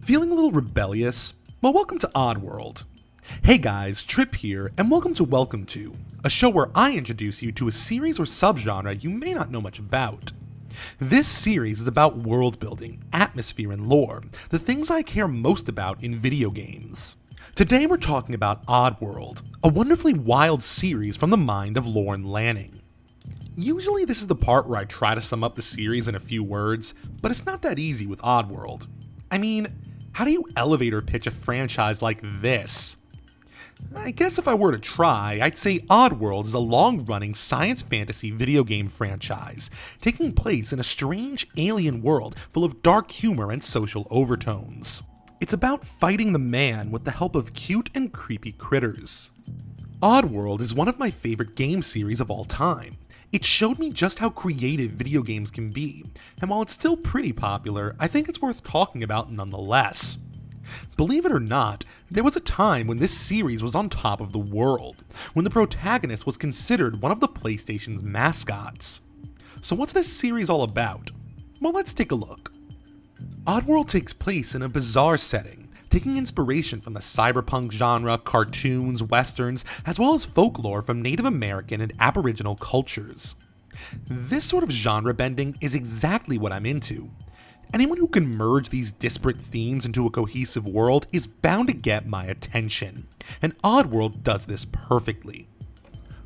Feeling a little rebellious? Well, welcome to Oddworld. Hey guys, Trip here, and welcome to, a show where I introduce you to a series or subgenre you may not know much about. This series is about world building, atmosphere, and lore, the things I care most about in video games. Today we're talking about Oddworld, a wonderfully wild series from the mind of Lauren Lanning. Usually this is the part where I try to sum up the series in a few words, but it's not that easy with Oddworld. I mean, how do you elevator pitch a franchise like this? I guess if I were to try, I'd say Oddworld is a long-running science fantasy video game franchise, taking place in a strange alien world full of dark humor and social overtones. It's about fighting the man with the help of cute and creepy critters. Oddworld is one of my favorite game series of all time. It showed me just how creative video games can be, and while it's still pretty popular, I think it's worth talking about nonetheless. Believe it or not, there was a time when this series was on top of the world, when the protagonist was considered one of the PlayStation's mascots. So what's this series all about? Well, let's take a look. Oddworld takes place in a bizarre setting, taking inspiration from the cyberpunk genre, cartoons, westerns, as well as folklore from Native American and Aboriginal cultures. This sort of genre bending is exactly what I'm into. Anyone who can merge these disparate themes into a cohesive world is bound to get my attention, and Oddworld does this perfectly.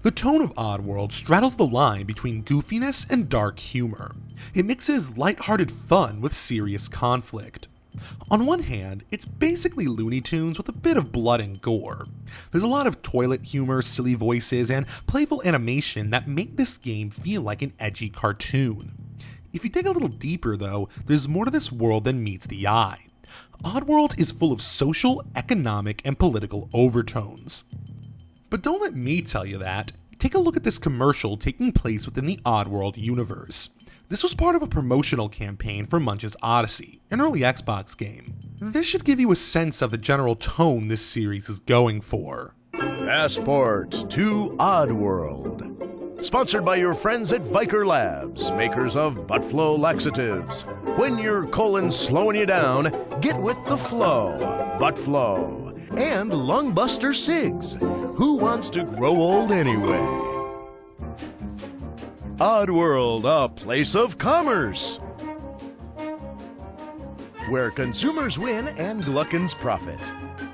The tone of Oddworld straddles the line between goofiness and dark humor. It mixes lighthearted fun with serious conflict. On one hand, it's basically Looney Tunes with a bit of blood and gore. There's a lot of toilet humor, silly voices, and playful animation that make this game feel like an edgy cartoon. If you dig a little deeper though, there's more to this world than meets the eye. Oddworld is full of social, economic, and political overtones. But don't let me tell you that. Take a look at this commercial taking place within the Oddworld universe. This was part of a promotional campaign for Munch's Odyssey, an early Xbox game. This should give you a sense of the general tone this series is going for. Passport to Oddworld. Sponsored by your friends at Viker Labs, makers of Buttflow laxatives. When your colon's slowing you down, get with the flow. Buttflow. And Lungbuster Cigs. Who wants to grow old anyway? Oddworld, a place of commerce, where consumers win and gluckins profit.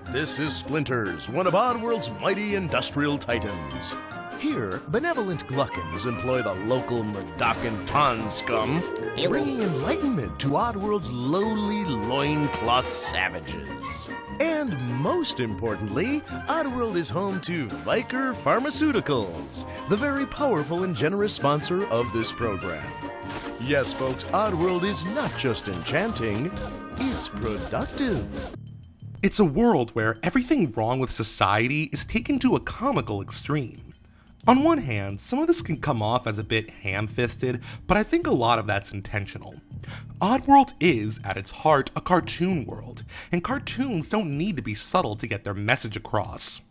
This is Splinters, one of Oddworld's mighty industrial titans. Here, benevolent gluckins employ the local Mudokon pond scum, bringing enlightenment to Oddworld's lowly loincloth savages. And most importantly, Oddworld is home to Viker Pharmaceuticals, the very powerful and generous sponsor of this program. Yes, folks, Oddworld is not just enchanting, it's productive. It's a world where everything wrong with society is taken to a comical extreme. On one hand, some of this can come off as a bit ham-fisted, but I think a lot of that's intentional. Oddworld is, at its heart, a cartoon world, and cartoons don't need to be subtle to get their message across.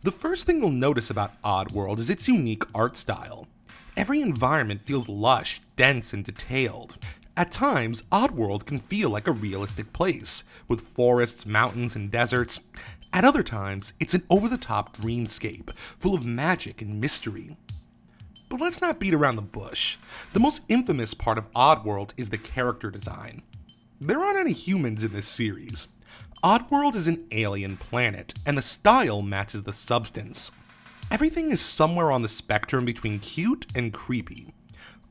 The first thing you'll notice about Oddworld is its unique art style. Every environment feels lush, dense, and detailed. At times, Oddworld can feel like a realistic place, with forests, mountains, and deserts. At other times, it's an over-the-top dreamscape, full of magic and mystery. But let's not beat around the bush. The most infamous part of Oddworld is the character design. There aren't any humans in this series. Oddworld is an alien planet, and the style matches the substance. Everything is somewhere on the spectrum between cute and creepy.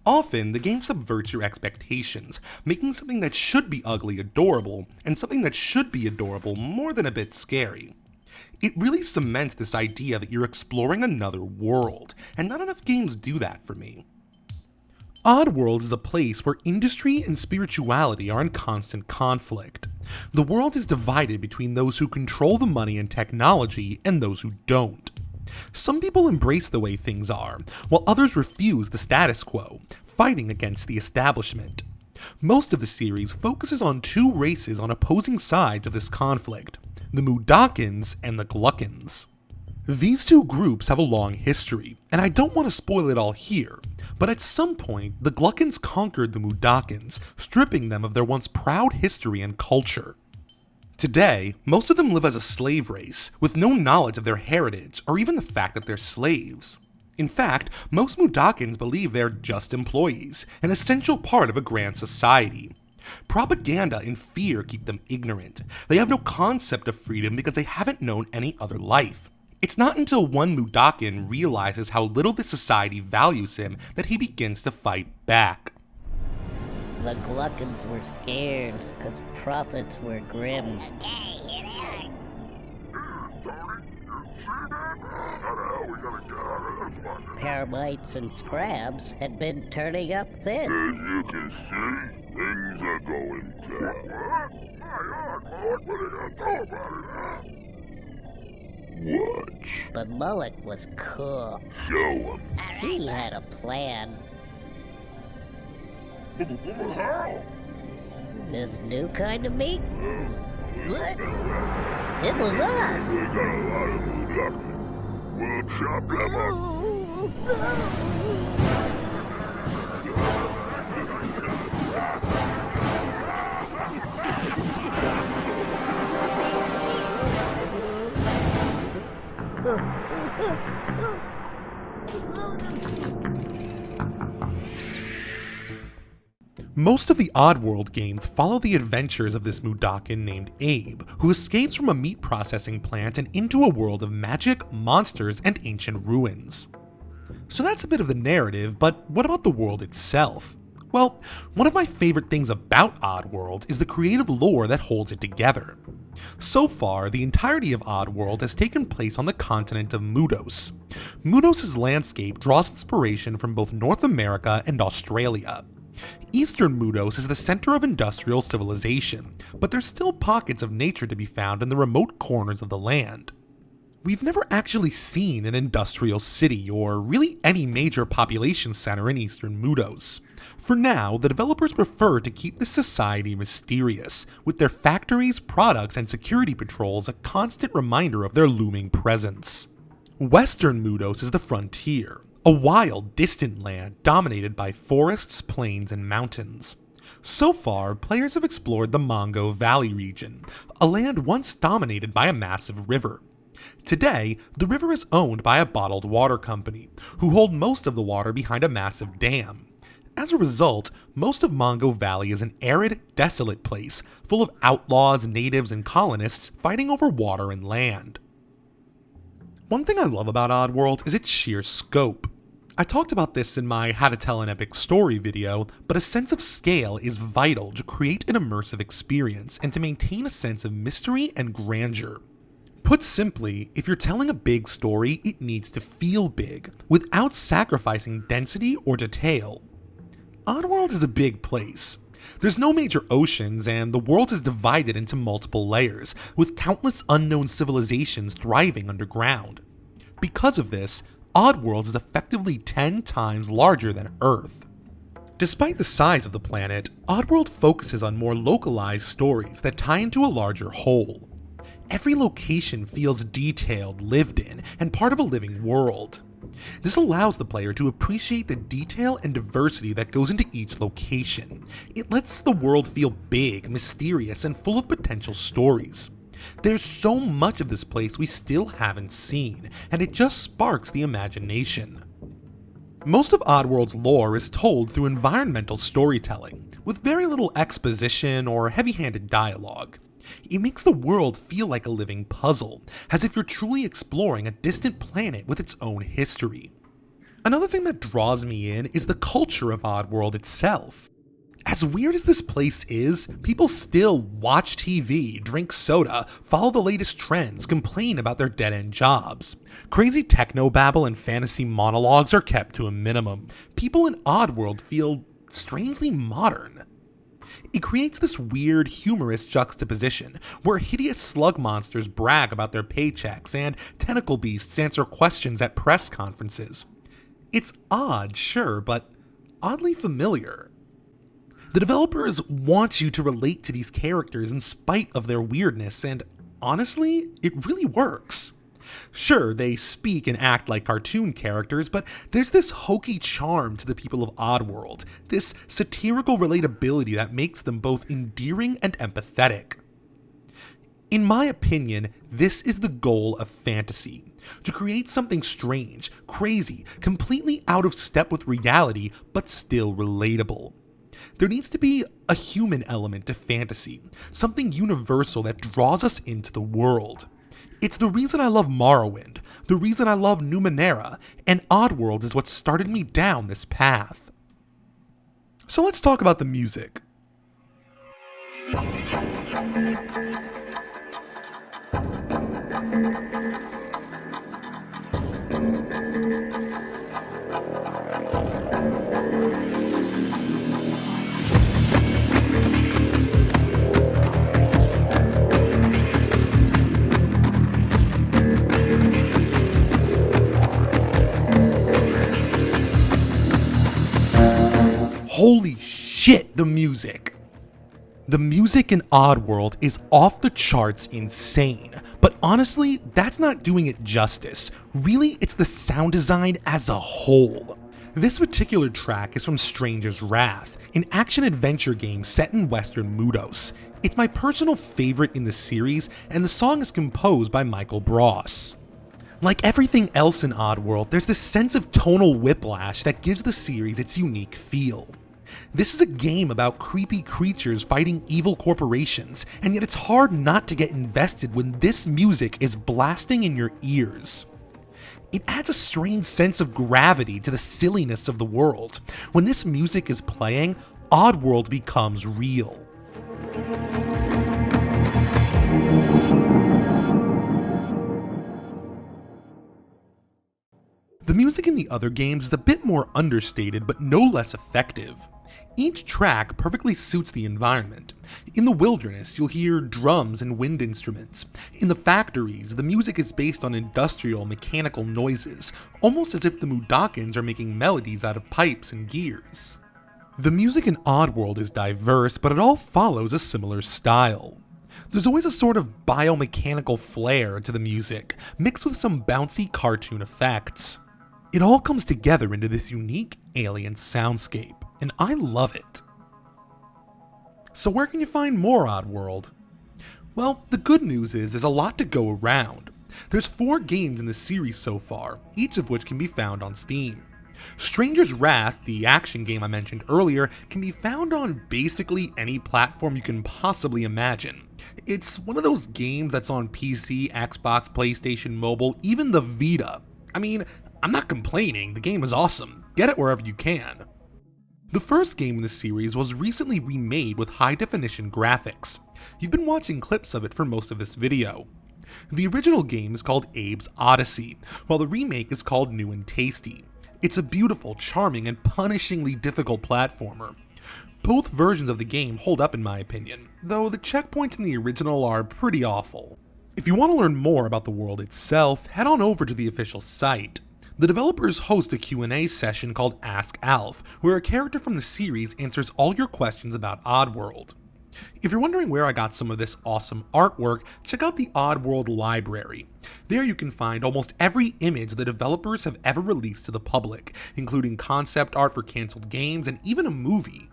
Often, the game subverts your expectations, making something that should be ugly adorable, and something that should be adorable more than a bit scary. It really cements this idea that you're exploring another world, and not enough games do that for me. Oddworld is a place where industry and spirituality are in constant conflict. The world is divided between those who control the money and technology and those who don't. Some people embrace the way things are, while others refuse the status quo, fighting against the establishment. Most of the series focuses on two races on opposing sides of this conflict, the Mudokons and the Gluckins. These two groups have a long history, and I don't want to spoil it all here, but at some point, the Gluckins conquered the Mudokons, stripping them of their once proud history and culture. Today, most of them live as a slave race, with no knowledge of their heritage or even the fact that they're slaves. In fact, most Mudokons believe they're just employees, an essential part of a grand society. Propaganda and fear keep them ignorant. They have no concept of freedom because they haven't known any other life. It's not until one Mudokon realizes how little this society values him that he begins to fight back. The Gluckons were scared because prophets were grim. Paramites and Scrabs had been turning up thin. As you can see, things are going down. Watch. But Mullet was cool. Show him. He had a plan. This new kind of meat? What? It was us! We got a lot of Mudokons. We'll chop them Most of the Oddworld games follow the adventures of this Mudokon named Abe, who escapes from a meat processing plant and into a world of magic, monsters, and ancient ruins. So that's a bit of the narrative, but what about the world itself? Well, one of my favorite things about Oddworld is the creative lore that holds it together. So far, the entirety of Oddworld has taken place on the continent of Mudos. Mudos' landscape draws inspiration from both North America and Australia. Eastern Mudos is the center of industrial civilization, but there's still pockets of nature to be found in the remote corners of the land. We've never actually seen an industrial city or really any major population center in Eastern Mudos. For now, the developers prefer to keep this society mysterious, with their factories, products, and security patrols a constant reminder of their looming presence. Western Mudos is the frontier, a wild, distant land dominated by forests, plains, and mountains. So far, players have explored the Mongo Valley region, a land once dominated by a massive river. Today, the river is owned by a bottled water company, who hold most of the water behind a massive dam. As a result, most of Mongo Valley is an arid, desolate place, full of outlaws, natives, and colonists fighting over water and land. One thing I love about Oddworld is its sheer scope. I talked about this in my How to Tell an Epic Story video, but a sense of scale is vital to create an immersive experience and to maintain a sense of mystery and grandeur. Put simply, if you're telling a big story, it needs to feel big, without sacrificing density or detail. Oddworld is a big place. There's no major oceans, and the world is divided into multiple layers, with countless unknown civilizations thriving underground. Because of this, Oddworld is effectively 10 times larger than Earth. Despite the size of the planet, Oddworld focuses on more localized stories that tie into a larger whole. Every location feels detailed, lived in, and part of a living world. This allows the player to appreciate the detail and diversity that goes into each location. It lets the world feel big, mysterious, and full of potential stories. There's so much of this place we still haven't seen, and it just sparks the imagination. Most of Oddworld's lore is told through environmental storytelling, with very little exposition or heavy-handed dialogue. It makes the world feel like a living puzzle, as if you're truly exploring a distant planet with its own history. Another thing that draws me in is the culture of Oddworld itself. As weird as this place is, people still watch TV, drink soda, follow the latest trends, complain about their dead-end jobs. Crazy technobabble and fantasy monologues are kept to a minimum. People in Oddworld feel strangely modern. It creates this weird, humorous juxtaposition, where hideous slug monsters brag about their paychecks and tentacle beasts answer questions at press conferences. It's odd, sure, but oddly familiar. The developers want you to relate to these characters in spite of their weirdness, and honestly, it really works. Sure, they speak and act like cartoon characters, but there's this hokey charm to the people of Oddworld, this satirical relatability that makes them both endearing and empathetic. In my opinion, this is the goal of fantasy. To create something strange, crazy, completely out of step with reality, but still relatable. There needs to be a human element to fantasy, something universal that draws us into the world. It's the reason I love Morrowind, the reason I love Numenera, and Oddworld is what started me down this path. So let's talk about the music. Holy shit, the music! The music in Oddworld is off the charts insane, but honestly, that's not doing it justice. Really, it's the sound design as a whole. This particular track is from Stranger's Wrath, an action-adventure game set in Western Mudos. It's my personal favorite in the series, and the song is composed by Michael Bross. Like everything else in Oddworld, there's this sense of tonal whiplash that gives the series its unique feel. This is a game about creepy creatures fighting evil corporations, and yet it's hard not to get invested when this music is blasting in your ears. It adds a strange sense of gravity to the silliness of the world. When this music is playing, Oddworld becomes real. The music in the other games is a bit more understated, but no less effective. Each track perfectly suits the environment. In the wilderness, you'll hear drums and wind instruments. In the factories, the music is based on industrial mechanical noises, almost as if the Mudokons are making melodies out of pipes and gears. The music in Oddworld is diverse, but it all follows a similar style. There's always a sort of biomechanical flair to the music, mixed with some bouncy cartoon effects. It all comes together into this unique alien soundscape, and I love it. So where can you find more Oddworld? Well, the good news is there's a lot to go around. There's 4 games in the series so far, each of which can be found on Steam. Stranger's Wrath, the action game I mentioned earlier, can be found on basically any platform you can possibly imagine. It's one of those games that's on PC, Xbox, PlayStation Mobile, even the Vita. I mean, I'm not complaining, the game is awesome. Get it wherever you can. The first game in the series was recently remade with high-definition graphics. You've been watching clips of it for most of this video. The original game is called Abe's Odyssey, while the remake is called New and Tasty. It's a beautiful, charming, and punishingly difficult platformer. Both versions of the game hold up in my opinion, though the checkpoints in the original are pretty awful. If you want to learn more about the world itself, head on over to the official site. The developers host a Q&A session called Ask Alf, where a character from the series answers all your questions about Oddworld. If you're wondering where I got some of this awesome artwork, check out the Oddworld library. There you can find almost every image the developers have ever released to the public, including concept art for canceled games and even a movie.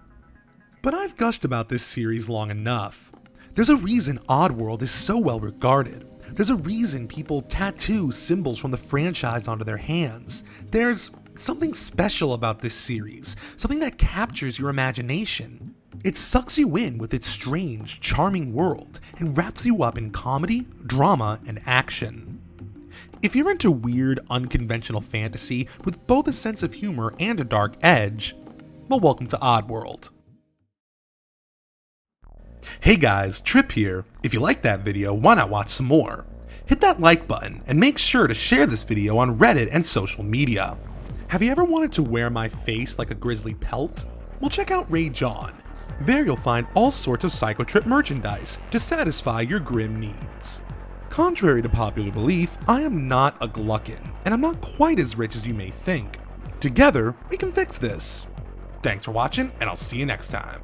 But I've gushed about this series long enough. There's a reason Oddworld is so well regarded. There's a reason people tattoo symbols from the franchise onto their hands. There's something special about this series, something that captures your imagination. It sucks you in with its strange, charming world and wraps you up in comedy, drama, and action. If you're into weird, unconventional fantasy with both a sense of humor and a dark edge, well, welcome to Oddworld. Hey guys, Trip here. If you liked that video, why not watch some more? Hit that like button and make sure to share this video on Reddit and social media. Have you ever wanted to wear my face like a grizzly pelt? Well, check out Rage On. There you'll find all sorts of Psychotrip merchandise to satisfy your grim needs. Contrary to popular belief, I am not a gluckin, and I'm not quite as rich as you may think. Together, we can fix this. Thanks for watching, and I'll see you next time.